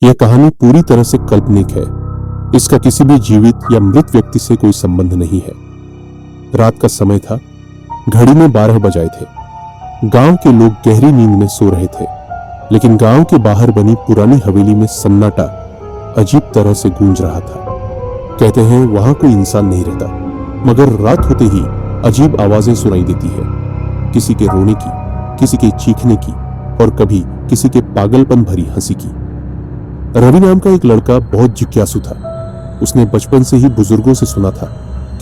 यह कहानी पूरी तरह से काल्पनिक है। इसका किसी भी जीवित या मृत व्यक्ति से कोई संबंध नहीं है। रात का समय था। घड़ी में 12 बजाए थे। गांव के लोग गहरी नींद में सो रहे थे, लेकिन गांव के बाहर बनी पुरानी हवेली में सन्नाटा अजीब तरह से गूंज रहा था। कहते हैं वहां कोई इंसान नहीं रहता, मगर रात होते ही अजीब आवाजें सुनाई देती है। किसी के रोने की, किसी के चीखने की और कभी किसी के पागलपन भरी हंसी की। रवि नाम का एक लड़का बहुत जिज्ञासु था। उसने बचपन से ही बुजुर्गों से सुना था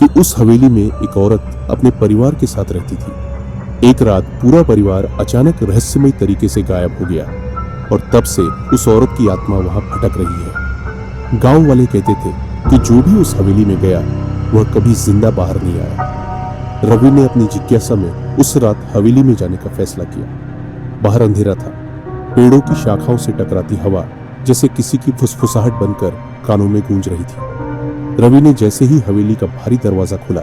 कि उस हवेली में एक औरत अपने परिवार के साथ रहती थी। एक रात पूरा परिवार अचानक रहस्यमय तरीके से गायब हो गया और तब से उस औरत की आत्मा वहां भटक रही है। गांव वाले कहते थे कि जो भी उस हवेली में गया वह कभी जिंदा बाहर नहीं आया। रवि ने अपनी जिज्ञासा में उस रात हवेली में जाने का फैसला किया। बाहर अंधेरा था। पेड़ों की शाखाओं से टकराती हवा जैसे किसी की फुसफुसाहट बनकर कानों में गूंज रही थी। रवि ने जैसे ही हवेली का भारी दरवाजा खुला,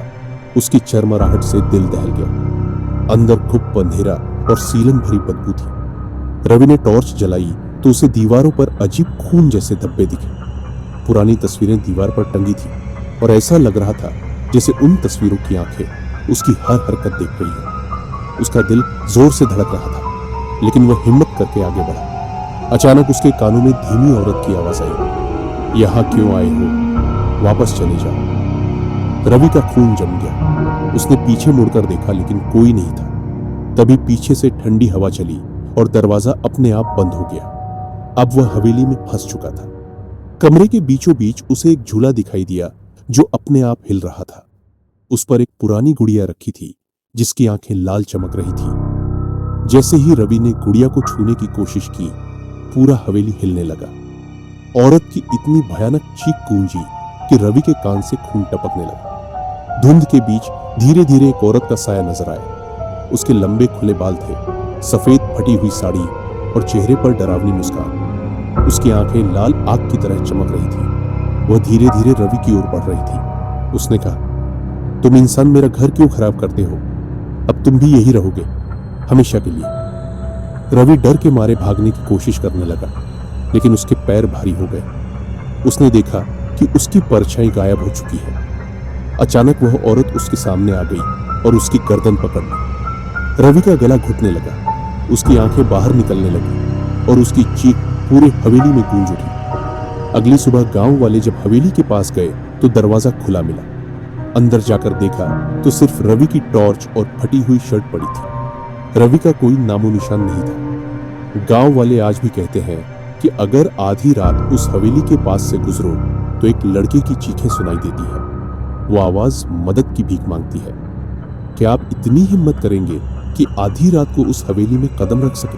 उसकी चरमराहट से दिल दहल गया। अंदर घुप अंधेरा और सीलन भरी बदबू थी। रवि ने टॉर्च जलाई तो उसे दीवारों पर अजीब खून जैसे धब्बे दिखे। पुरानी तस्वीरें दीवार पर टंगी थी और ऐसा लग रहा था जैसे उन तस्वीरों की आंखें उसकी हर हरकत देख रही है। उसका दिल जोर से धड़क रहा था, लेकिन वह हिम्मत करके आगे बढ़ा। अचानक उसके कानों में धीमी औरत की आवाज आई, यहां क्यों आए हो? वापस चले जाओ। रवि का खून जम गया। उसने पीछे मुड़कर देखा, लेकिन कोई नहीं था। तभी पीछे से ठंडी हवा चली और दरवाजा अपने आप बंद हो गया। अब वह हवेली में फंस चुका था। कमरे के बीचों बीच उसे एक झूला दिखाई दिया जो अपने आप हिल रहा था। उस पर एक पुरानी गुड़िया रखी थी जिसकी आंखें लाल चमक रही थी। जैसे ही रवि ने गुड़िया को छूने की कोशिश की, पूरा हवेली हिलने लगा। औरत की इतनी भयानक चीख गूंजी कि रवि के कान से खून टपकने लगा। धुंध के बीच धीरे धीरे एक औरत का साया नजर आया। उसके लंबे खुले बाल थे, सफेद फटी हुई साड़ी और चेहरे पर डरावनी मुस्कान। उसकी आंखें लाल आग की तरह चमक रही थी। वह धीरे धीरे रवि की ओर बढ़ रही थी। उसने कहा, तुम इंसान मेरा घर क्यों खराब करते हो? अब तुम भी यही रहोगे हमेशा के लिए। रवि डर के मारे भागने की कोशिश करने लगा, लेकिन उसके पैर भारी हो गए। उसने देखा कि उसकी परछाई गायब हो चुकी है। अचानक वह औरत उसके सामने आ गई और उसकी गर्दन पकड़ ली। रवि का गला घुटने लगा। उसकी आंखें बाहर निकलने लगी और उसकी चीख पूरे हवेली में गूंज उठी। अगली सुबह गांव वाले जब हवेली के पास गए तो दरवाजा खुला मिला। अंदर जाकर देखा तो सिर्फ रवि की टॉर्च और फटी हुई शर्ट पड़ी थी। रवि का कोई नामो निशान नहीं था। गांव वाले आज भी कहते हैं कि अगर आधी रात उस हवेली के पास से गुजरो तो एक लड़के की चीखें सुनाई देती है। वो आवाज मदद की भीख मांगती है। क्या आप इतनी हिम्मत करेंगे कि आधी रात को उस हवेली में कदम रख सके?